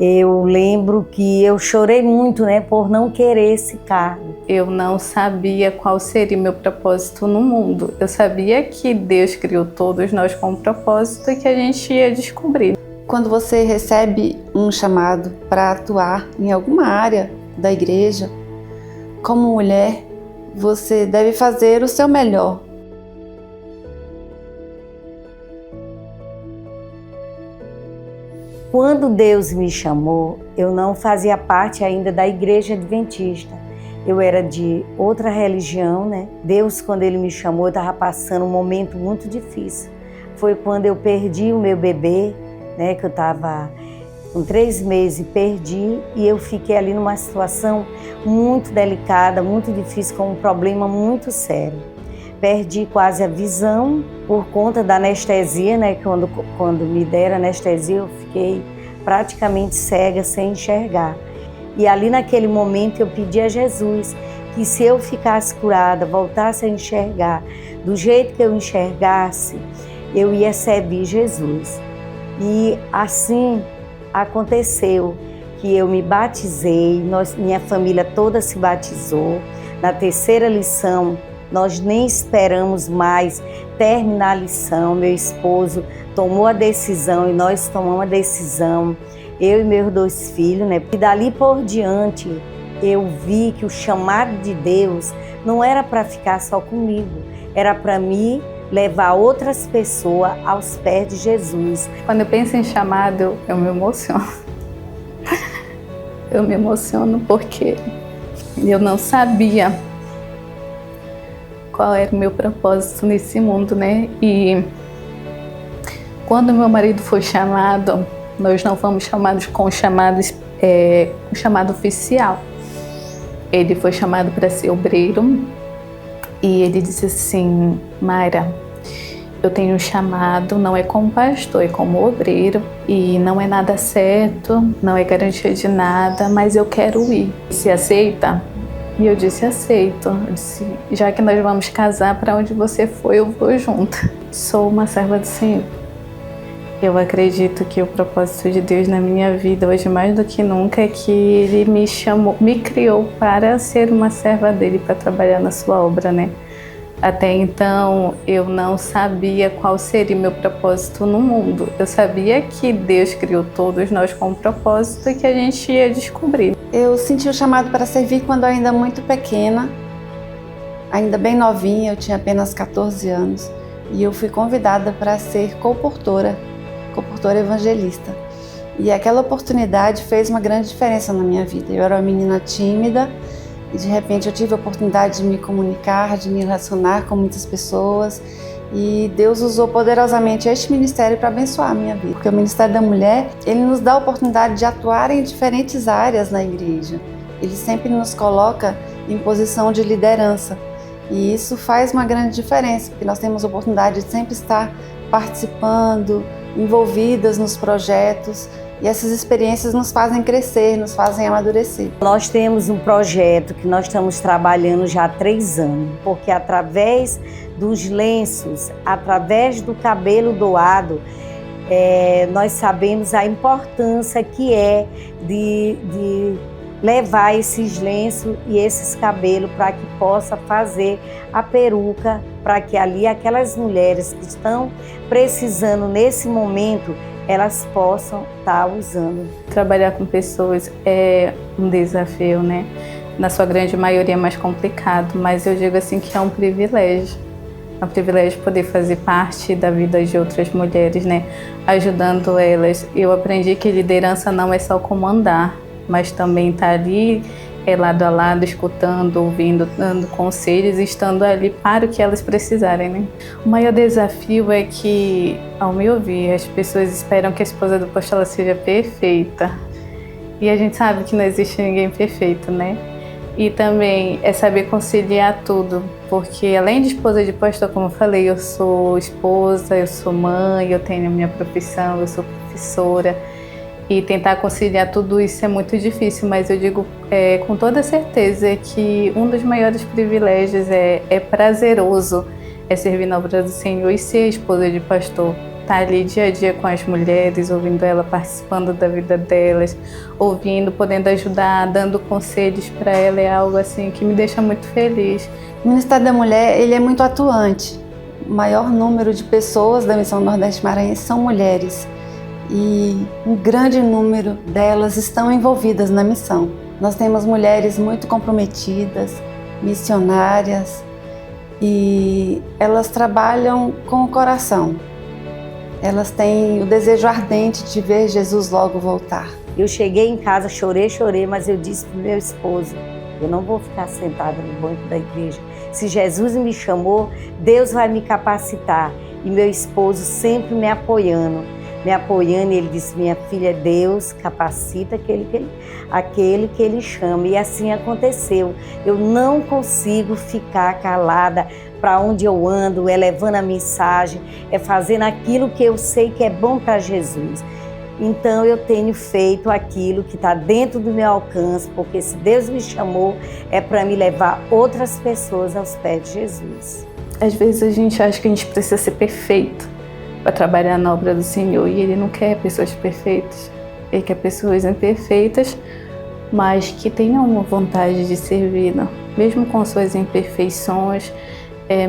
Eu lembro que eu chorei muito, né, por não querer esse cargo. Eu não sabia qual seria o meu propósito no mundo. Eu sabia que Deus criou todos nós com um propósito e que a gente ia descobrir. Quando você recebe um chamado para atuar em alguma área da igreja, como mulher, você deve fazer o seu melhor. Quando Deus me chamou, eu não fazia parte ainda da igreja adventista. Eu era de outra religião, né? Deus, quando Ele me chamou, eu estava passando um momento muito difícil. Foi quando eu perdi o meu bebê, né? Que eu estava com 3 meses e perdi. E eu fiquei ali numa situação muito delicada, muito difícil, com um problema muito sério. Perdi quase a visão por conta da anestesia, né? Quando me deram anestesia, eu fiquei praticamente cega, sem enxergar. E ali naquele momento eu pedi a Jesus que se eu ficasse curada, voltasse a enxergar do jeito que eu enxergasse, eu ia servir Jesus. E assim aconteceu, que eu me batizei, minha família toda se batizou. Na 3ª lição, nós nem esperamos mais terminar a lição. Meu esposo tomou a decisão e nós tomamos a decisão, eu e meus 2 filhos, né? E dali por diante eu vi que o chamado de Deus não era para ficar só comigo, era para mim levar outras pessoas aos pés de Jesus. Quando eu penso em chamado, eu me emociono. Eu me emociono porque eu não sabia qual era o meu propósito nesse mundo, né? E quando meu marido foi chamado, nós não fomos chamados com o chamado oficial. Ele foi chamado para ser obreiro e ele disse assim: Mayra, eu tenho um chamado, não é como pastor, é como obreiro e não é nada certo, não é garantia de nada, mas eu quero ir. Você aceita? E eu disse: aceito. Eu disse: já que nós vamos casar, para onde você for, eu vou junto. Sou uma serva do Senhor. Eu acredito que o propósito de Deus na minha vida, hoje mais do que nunca, é que Ele me chamou, me criou para ser uma serva dEle, para trabalhar na sua obra, né? Até então, eu não sabia qual seria o meu propósito no mundo. Eu sabia que Deus criou todos nós com um propósito e que a gente ia descobrir. Eu senti o chamado para servir quando ainda muito pequena, ainda bem novinha, eu tinha apenas 14 anos. E eu fui convidada para ser co-portora evangelista. E aquela oportunidade fez uma grande diferença na minha vida. Eu era uma menina tímida e de repente eu tive a oportunidade de me comunicar, de me relacionar com muitas pessoas. E Deus usou poderosamente este ministério para abençoar a minha vida. Porque o Ministério da Mulher, ele nos dá a oportunidade de atuar em diferentes áreas na igreja. Ele sempre nos coloca em posição de liderança. E isso faz uma grande diferença, porque nós temos a oportunidade de sempre estar participando, envolvidas nos projetos. E essas experiências nos fazem crescer, nos fazem amadurecer. Nós temos um projeto que nós estamos trabalhando já há 3 anos, porque através dos lenços, através do cabelo doado, nós sabemos a importância que é de levar esses lenços e esses cabelos para que possa fazer a peruca, para que ali aquelas mulheres que estão precisando nesse momento, elas possam estar usando. Trabalhar com pessoas é um desafio, né? Na sua grande maioria é mais complicado, mas eu digo assim que é um privilégio. É um privilégio poder fazer parte da vida de outras mulheres, né? Ajudando elas. Eu aprendi que liderança não é só comandar, mas também estar ali lado a lado, escutando, ouvindo, dando conselhos e estando ali para o que elas precisarem, né? O maior desafio é que, ao meu ver, as pessoas esperam que a esposa do pastor seja perfeita. E a gente sabe que não existe ninguém perfeito, né? E também é saber conciliar tudo, porque além de esposa de pastor, como eu falei, eu sou esposa, eu sou mãe, eu tenho a minha profissão, eu sou professora. E tentar conciliar tudo isso é muito difícil, mas eu digo com toda certeza que um dos maiores privilégios é prazeroso, é servir na obra do Senhor e ser esposa de pastor estar ali dia a dia com as mulheres, ouvindo ela, participando da vida delas, ouvindo, podendo ajudar, dando conselhos para ela, é algo assim que me deixa muito feliz. O Ministério da Mulher, ele é muito atuante. O maior número de pessoas da Missão Nordeste Maranhense são mulheres e um grande número delas estão envolvidas na missão. Nós temos mulheres muito comprometidas, missionárias, e elas trabalham com o coração. Elas têm o desejo ardente de ver Jesus logo voltar. Eu cheguei em casa, chorei, mas eu disse para o meu esposo, eu não vou ficar sentada no banco da igreja. Se Jesus me chamou, Deus vai me capacitar. E meu esposo sempre me apoiando, e ele disse, minha filha, Deus capacita aquele que Ele chama. E assim aconteceu. Eu não consigo ficar calada. Para onde eu ando, é levando a mensagem, é fazendo aquilo que eu sei que é bom para Jesus. Então eu tenho feito aquilo que está dentro do meu alcance, porque se Deus me chamou, é para me levar outras pessoas aos pés de Jesus. Às vezes a gente acha que a gente precisa ser perfeito para trabalhar na obra do Senhor, e Ele não quer pessoas perfeitas. Ele quer pessoas imperfeitas, mas que tenham uma vontade de servir, né? Mesmo com suas imperfeições,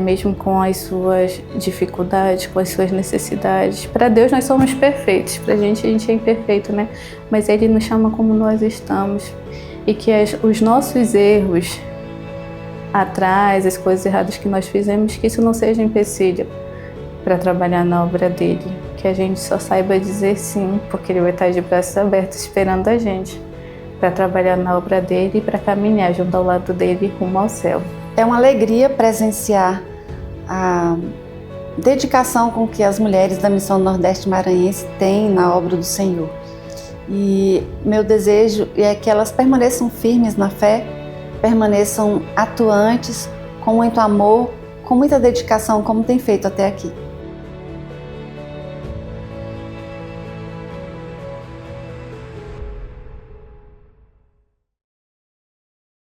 mesmo com as suas dificuldades, com as suas necessidades. Para Deus nós somos perfeitos, para a gente é imperfeito, né? Mas Ele nos chama como nós estamos, e que os nossos erros atrás, as coisas erradas que nós fizemos, que isso não seja empecilho para trabalhar na obra dele, que a gente só saiba dizer sim, porque Ele vai estar de braços abertos esperando a gente para trabalhar na obra dele e para caminhar junto ao lado dele rumo ao céu. É uma alegria presenciar a dedicação com que as mulheres da Missão Nordeste Maranhense têm na obra do Senhor. E meu desejo é que elas permaneçam firmes na fé, permaneçam atuantes, com muito amor, com muita dedicação, como tem feito até aqui.